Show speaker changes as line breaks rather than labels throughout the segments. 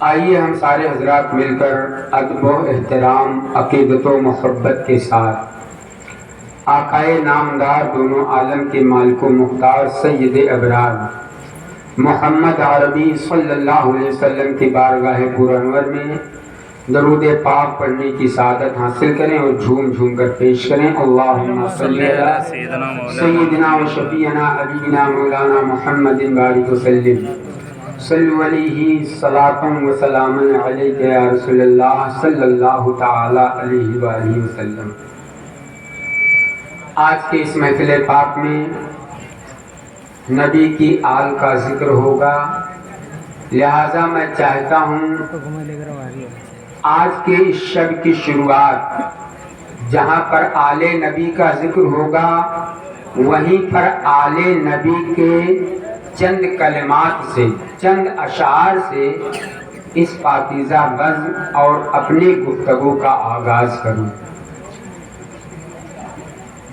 آئیے ہم سارے حضرات مل کر ادب و احترام، عقیدت و محبت کے ساتھ آقائے نامدار دونوں عالم کے مالک و مختار سید ابرار محمد عربی صلی اللہ علیہ وسلم کی بارگاہ پر انور میں درود پاک پڑھنے کی سعادت حاصل کریں اور جھوم جھوم کر پیش کریں۔ اللہم صلی علی سیدنا و شفیعنا حبیبنا مولانا محمد بارک وسلم صلو علیہ صلاۃ و سلام علیک یا رسول اللہ صلی اللہ تعالی علیہ وآلہ وسلم۔ آج کے اس محفل پاک میں نبی کی آل کا ذکر ہوگا، لہذا میں چاہتا ہوں آج کے اس شب کی شروعات جہاں پر آل نبی کا ذکر ہوگا وہیں پر آل نبی کے چند کلمات سے، چند اشعار سے اس پاکیزہ بزم اور اپنی گفتگو کا آغاز کروں۔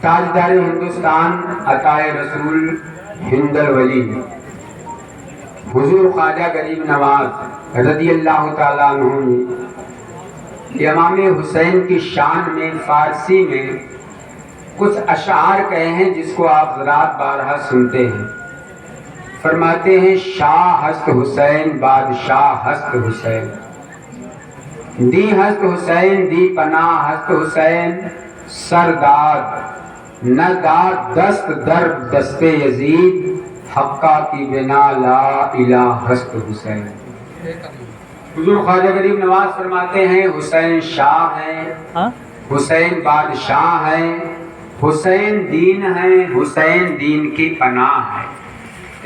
تاجدار ہندوستان عطائے رسول ہند الولی حضور خواجہ غریب نواز رضی اللہ تعالیٰ عنہ نے امام حسین کی شان میں فارسی میں کچھ اشعار کہے ہیں جس کو آپ حضرات بارہا سنتے ہیں۔ فرماتے ہیں شاہ ہست حسین بادشاہ ہست حسین، دی ہست حسین دی پناہ ہست حسین، سرداد نہ داد دست در دست یزید، حقہ کی بنا لا الہ ہست حسین۔ حضور خواجہ غریب نواز فرماتے ہیں حسین شاہ ہیں، حسین بادشاہ ہیں، حسین دین ہیں، حسین دین کی پناہ ہے۔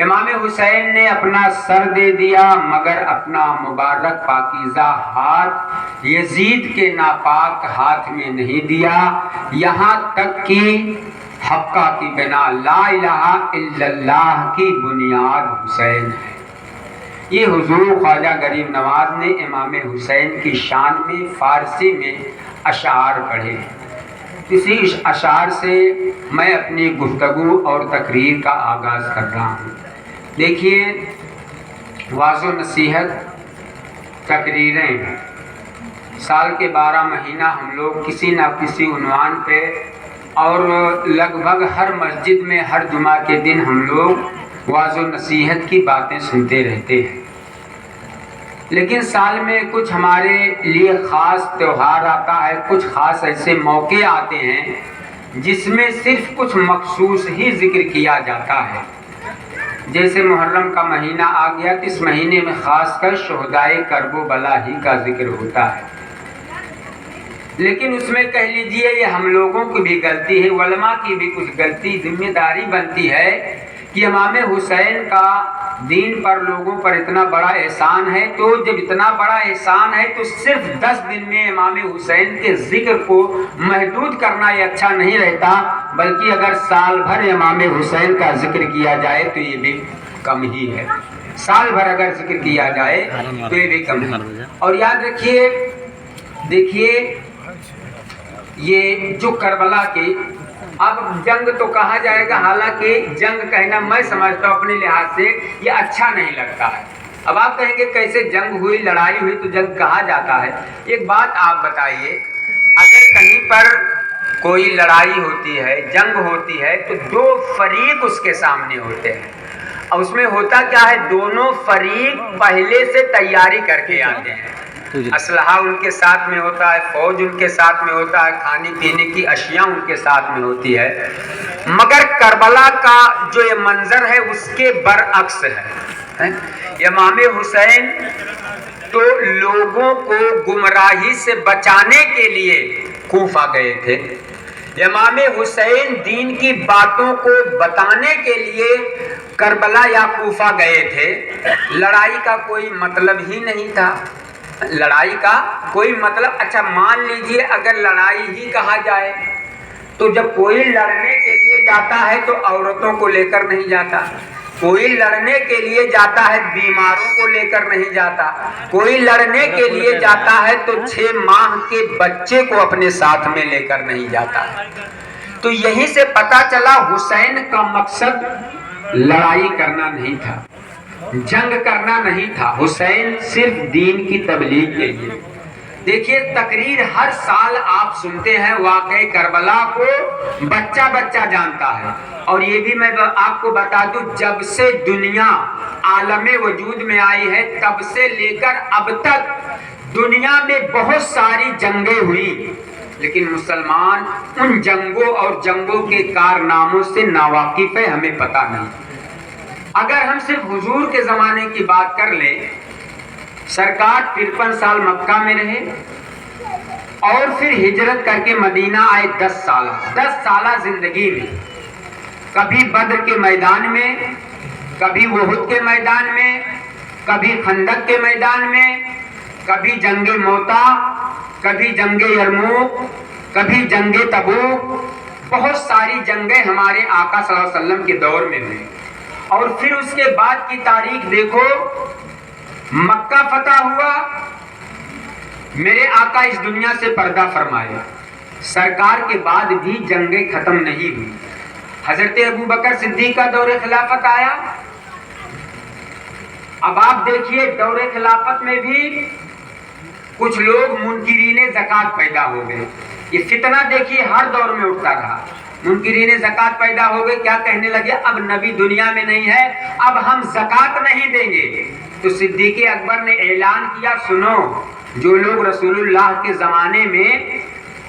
امام حسین نے اپنا سر دے دیا مگر اپنا مبارک پاکیزہ ہاتھ یزید کے ناپاک ہاتھ میں نہیں دیا، یہاں تک کہ حقہ کی بنا لا الہ الا اللہ کی بنیاد حسین ہے۔ یہ حضور خواجہ غریب نواز نے امام حسین کی شان میں فارسی میں اشعار پڑھے ہیں۔ اسی اشعار سے میں اپنی گفتگو اور تقریر کا آغاز کر رہا ہوں۔ دیکھیے، واعظ و نصیحت تقریریں سال کے 12 مہینہ ہم لوگ کسی نہ کسی عنوان پہ اور لگ بھگ ہر مسجد میں ہر جمعہ کے دن ہم لوگ واعظ و نصیحت کی باتیں سنتے رہتے ہیں، لیکن سال میں کچھ ہمارے لیے خاص تہوار آتا ہے، کچھ خاص ایسے موقع آتے ہیں جس میں صرف کچھ مخصوص ہی ذکر کیا جاتا ہے۔ جیسے محرم کا مہینہ آ گیا تو اس مہینے میں خاص کر شہدائے کرب و بلا ہی کا ذکر ہوتا ہے، لیکن اس میں کہہ لیجئے یہ ہم لوگوں کی بھی غلطی ہے، علماء کی بھی کچھ غلطی ذمہ داری بنتی ہے کہ امام حسین کا دین پر لوگوں پر اتنا بڑا احسان ہے، تو جب اتنا بڑا احسان ہے تو صرف 10 دن میں امام حسین کے ذکر کو محدود کرنا یہ اچھا نہیں رہتا، بلکہ اگر سال بھر امام حسین کا ذکر کیا جائے تو یہ بھی کم ہی ہے۔ سال بھر اگر ذکر کیا جائے تو یہ بھی کم ہے۔ اور یاد رکھیے، دیکھیے یہ جو کربلا کی اب جنگ تو کہا جائے گا، حالانکہ جنگ کہنا میں سمجھتا ہوں اپنے لحاظ سے یہ اچھا نہیں لگتا ہے۔ اب آپ کہیں گے کیسے جنگ ہوئی، لڑائی ہوئی تو جنگ کہا جاتا ہے۔ ایک بات آپ بتائیے، اگر کہیں پر کوئی لڑائی ہوتی ہے، جنگ ہوتی ہے تو دو فریق اس کے سامنے ہوتے ہیں، اور اس میں ہوتا کیا ہے، دونوں فریق پہلے سے تیاری کر کے آتے ہیں، اسلحہ ان کے ساتھ میں ہوتا ہے، فوج ان کے ساتھ میں ہوتا ہے، کھانے پینے کی اشیاء ان کے ساتھ میں ہوتی ہے، مگر کربلا کا جو یہ منظر ہے اس کے برعکس ہے۔ امام حسین تو لوگوں کو گمراہی سے بچانے کے لیے کوفہ گئے تھے، امام حسین دین کی باتوں کو بتانے کے لیے کربلا یا کوفہ گئے تھے۔ لڑائی کا کوئی مطلب ہی نہیں تھا، لڑائی کا کوئی مطلب، اچھا مان لیجئے اگر لڑائی ہی کہا جائے تو جب کوئی لڑنے کے لیے جاتا ہے تو عورتوں کو لے کر نہیں جاتا، کوئی لڑنے کے لیے جاتا ہے بیماروں کو لے کر نہیں جاتا، کوئی لڑنے کے لیے جاتا ہے تو 6 ماہ کے بچے کو اپنے ساتھ میں لے کر نہیں جاتا۔ تو یہیں سے پتہ چلا حسین کا مقصد لڑائی کرنا نہیں تھا، جنگ کرنا نہیں تھا، حسین صرف دین کی تبلیغ کے لیے. دیکھیے تقریر ہر سال آپ سنتے ہیں، واقعہ کربلا کو بچہ بچہ جانتا ہے. اور یہ بھی میں آپ کو بتا دوں، جب سے دنیا عالم وجود میں آئی ہے تب سے لے کر اب تک دنیا میں بہت ساری جنگیں ہوئی، لیکن مسلمان ان جنگوں اور جنگوں کے کارناموں سے ناواقف ہے، ہمیں پتہ نہیں. اگر ہم صرف حضور کے زمانے کی بات کر لیں، سرکار 53 سال مکہ میں رہے اور پھر ہجرت کر کے مدینہ آئے. 10 سالہ زندگی میں کبھی بدر کے میدان میں، کبھی احد کے میدان میں، کبھی خندق کے میدان میں، کبھی جنگ موتا، کبھی جنگ یرموک، کبھی جنگ تبوک. بہت ساری جنگیں ہمارے آقا صلی اللہ علیہ وسلم کے دور میں ہوئی. اور پھر اس کے بعد کی تاریخ دیکھو، مکہ فتح ہوا، میرے آقا اس دنیا سے پردہ فرمائے. سرکار کے بعد بھی جنگیں ختم نہیں ہوئی. حضرت ابو بکر صدیق کا دور خلافت آیا. اب آپ دیکھیے دور خلافت میں بھی کچھ لوگ منکرین زکوٰۃ پیدا ہو گئے. یہ فتنہ دیکھیے ہر دور میں اٹھتا رہا. منکرین زکوٰۃ پیدا ہو گئے، کیا کہنے لگے؟ اب نبی دنیا میں نہیں ہے، اب ہم زکوٰۃ نہیں دیں گے. تو صدیق اکبر نے اعلان کیا، سنو، جو لوگ رسول اللہ کے زمانے میں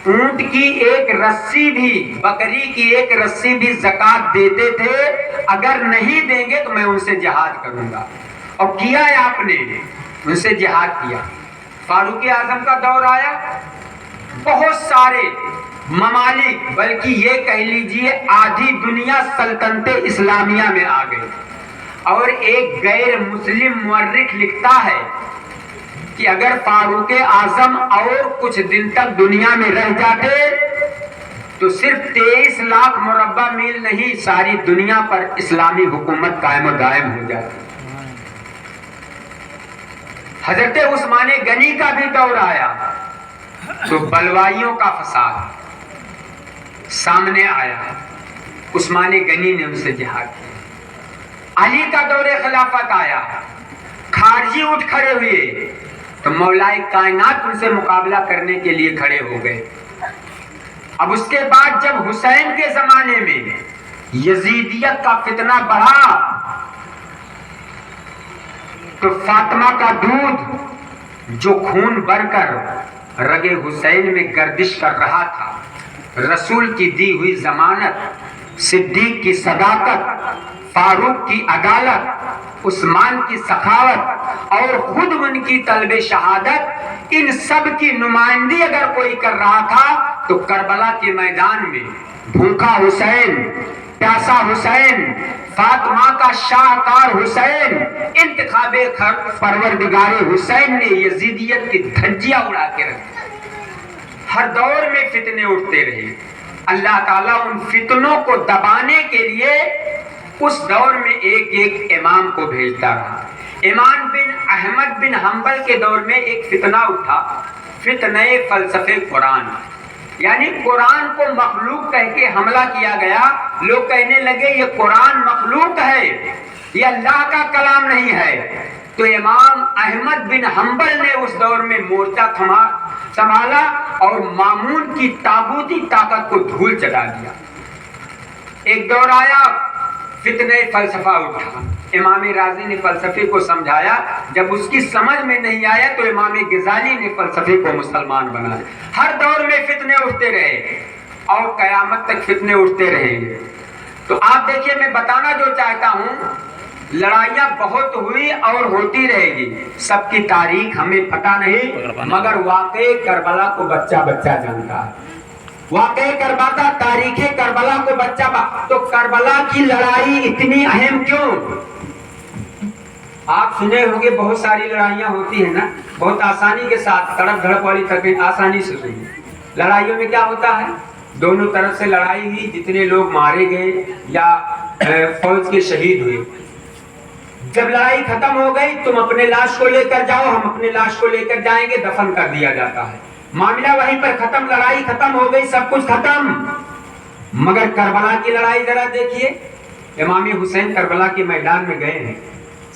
اونٹ کی ایک رسی بھی، بکری کی ایک رسی بھی زکوٰۃ دیتے تھے، اگر نہیں دیں گے تو میں ان سے جہاد کروں گا. اور کیا ہے آپ نے؟ ان سے جہاد کیا. فاروق اعظم کا دور آیا، بہت سارے ممالک، بلکہ یہ کہہ لیجئے آدھی دنیا سلطنت اسلامیہ میں آ گئی. اور ایک غیر مسلم مورخ لکھتا ہے کہ اگر فاروق اعظم اور کچھ دن تک دنیا میں رہ جاتے تو صرف 23 لاکھ مربع میل نہیں، ساری دنیا پر اسلامی حکومت قائم و دائم ہو جاتی. حضرت عثمان غنی کا بھی دور آیا تو بلوائیوں کا فساد سامنے آیا، عثمان غنی نے ان سے جہاد کیا. علی کا دور خلافت آیا، خارجی اٹھ کھڑے ہوئے تو مولائے کائنات ان سے مقابلہ کرنے کے لیے کھڑے ہو گئے. اب اس کے بعد جب حسین کے زمانے میں یزیدیت کا فتنہ بڑھا تو فاطمہ کا دودھ جو خون بھر کر رگے حسین میں گردش کر رہا تھا، رسول کی دی ہوئی ضمانت، صدیق کی صداقت، فاروق کی عدالت، عثمان کی سخاوت اور خود ان کی طلب شہادت، ان سب کی نمائندگی اگر کوئی کر رہا تھا تو کربلا کے میدان میں بھوکا حسین، پیاسا حسین، فاطمہ کا شاہکار حسین، انتخاب پروردگار حسین نے یزیدیت کی دھجیاں اڑا کے رکھی. ہر دور میں فتنے اٹھتے رہے. اللہ تعالیٰ ان فتنوں کو دبانے کے لیے اس دور میں ایک ایک امام کو بھیجتا رہا. امام بن احمد بن حنبل کے دور میں ایک فتنہ اٹھا، فتنہ فلسفے قرآن، یعنی قرآن کو مخلوق کہہ کے حملہ کیا گیا. لوگ کہنے لگے یہ قرآن مخلوق ہے، یہ اللہ کا کلام نہیں ہے. تو امام احمد بن حنبل نے اس دور میں مورچہ سنبھالا اور مامون کی تابوتی طاقت کو دھول چٹا دیا. ایک دور آیا، فتنہ فلسفہ اٹھا. امام راضی نے فلسفے کو سمجھایا، جب اس کی سمجھ میں نہیں آیا تو امام غزالی نے فلسفے کو مسلمان بنایا. ہر دور میں فتنے اٹھتے رہے اور قیامت تک فتنے اٹھتے رہیں گے. تو آپ دیکھیے، میں بتانا جو چاہتا ہوں، لڑائیاں بہت ہوئی اور ہوتی رہے گی. سب کی تاریخ ہمیں پتہ نہیں، مگر واقعہ کربلا کو بچہ بچہ جانتا ہے. واقعہ کربلا، تاریخ کربلا کو بچہ تو کربلا کی لڑائی اتنی اہم کیوں؟ آپ سنے ہوں گے بہت ساری لڑائیاں ہوتی ہیں نا، بہت آسانی کے ساتھ، تڑپ دھڑپ والی تکلیف آسانی سے سنی. لڑائیوں میں کیا ہوتا ہے؟ دونوں طرف سے لڑائی ہوئی، جتنے لوگ مارے گئے یا فوج کے شہید ہوئے. جب لڑائی ختم ہو گئی، تم اپنے لاش کو لے کر جاؤ، ہم اپنے لاش کو لے کر جائیں گے، دفن کر دیا جاتا ہے. معاملہ وہیں پر ختم، لڑائی ختم ہو گئی، سب کچھ ختم. مگر کربلا کی لڑائی ذرا دیکھیے. امام حسین کربلا کے میدان میں گئے ہیں،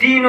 3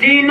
3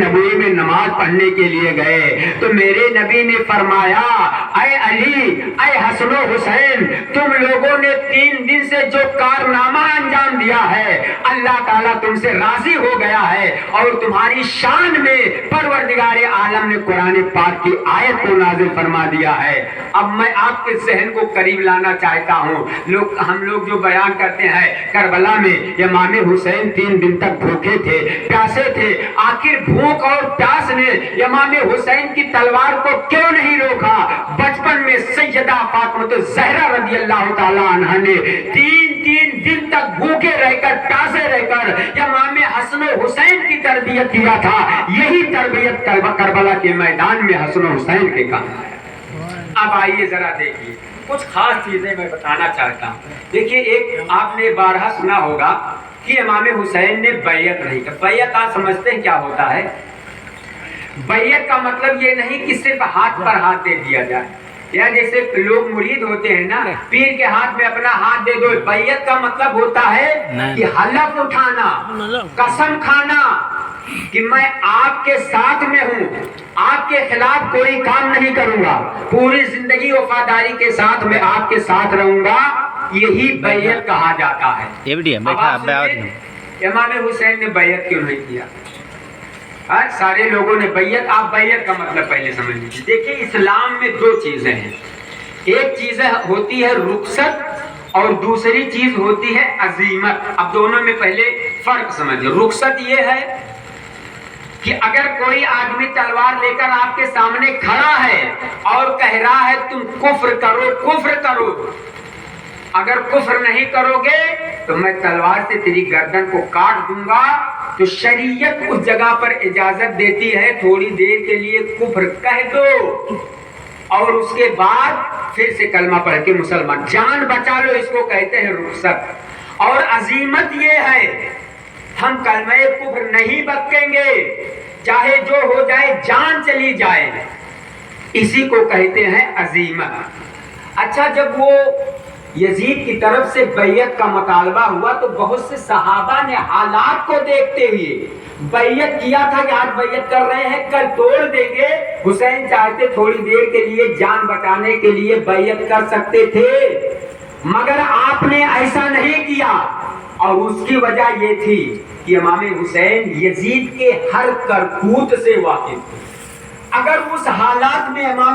نبوی میں نماز پڑھنے کے لیے گئے تو میرے نبی نے فرمایا اے علی اے حسن و حسین تم لوگوں نے 3 دن سے جو کارنامہ انجام دیا ہے اللہ تعالیٰ تم سے راضی ہو گیا ہے اور تمہاری شان میں پروردگار عالم نے قرآن پاک کی آیت کو نازل فرما دیا ہے۔ اب میں آپ کے ذہن کو قریب لانا چاہتا ہوں، ہم لوگ جو بیان کرتے ہیں کربلا میں امام حسین 3 دن تک بھوکے تھے، پیاسے تھے، آخر بھوک اور پیاس نے امام حسین کی تلوار کو کیوں نہیں روکا؟ بچپن میں سیدہ فاطمہ زہرا رضی اللہ تعالی عنہا نے 3 دن تک بھوکے رہ کر پیاسے رہ کر امام حسن و حسین کی تربیت کیا تھا۔ یہی تربیت کربلا کے میدان میں حسن و حسین کے کام ہے۔ اب آئیے ذرا دیکھیے کچھ خاص چیزیں میں بتانا چاہتا ہوں۔ دیکھیے ایک آپ نے بارہا سنا ہوگا کہ امام حسین نے بیعت نہیں کی۔ بیعت آپ سمجھتے ہیں کیا ہوتا ہے؟ بیعت کا مطلب یہ نہیں کہ صرف ہاتھ پر ہاتھ دے دیا جائے، یا جیسے لوگ مرید ہوتے ہیں نا پیر کے ہاتھ میں اپنا ہاتھ دے دو۔ بیعت کا مطلب ہوتا ہے کہ حلف اٹھانا، قسم کھانا کہ میں آپ کے ساتھ میں ہوں، آپ کے خلاف کوئی کام نہیں کروں گا، پوری زندگی وفاداری کے ساتھ میں آپ کے ساتھ رہوں گا، یہی بیعت کہا جاتا ہے۔ امام حسین نے بیعت کیوں نہیں کیا؟ سارے لوگوں نے بیعت، آپ بیعت کا مطلب پہلے سمجھ لیجیے۔ دیکھیں اسلام میں 2 چیزیں ہیں، ایک چیز ہوتی ہے رخصت اور دوسری چیز ہوتی ہے عزیمت۔ اب دونوں میں پہلے فرق سمجھیں۔ رخصت یہ ہے کہ اگر کوئی آدمی تلوار لے کر آپ کے سامنے کھڑا ہے اور کہہ رہا ہے تم کفر کرو کفر کرو، اگر کفر نہیں کرو گے تو میں تلوار سے تیری گردن کو کاٹ دوں گا، تو شریعت اس جگہ پر اجازت دیتی ہے تھوڑی دیر کے لیے کفر کہہ دو اور اس کے بعد پھر سے کلمہ پڑھ کے مسلمان جان بچا لو، اس کو کہتے ہیں رخصت۔ اور عزیمت یہ ہے ہم کلمہ کفر نہیں بکیں گے، چاہے جو ہو جائے جان چلی جائے، اسی کو کہتے ہیں عزیمت۔ اچھا جب وہ یزید کی طرف سے بیعت کا مطالبہ ہوا تو بہت سے صحابہ نے حالات کو دیکھتے ہوئے بیعت کیا تھا کہ آج بیعت کر رہے ہیں کل توڑ دیں گے۔ حسین چاہتے تھوڑی دیر کے لیے جان بچانے کے لیے بیعت کر سکتے تھے، مگر آپ نے ایسا نہیں کیا، اور اس کی وجہ یہ تھی کہ امام حسین یزید کے ہر کرتوت سے واقف تھے۔ اگر اس حالات میں امام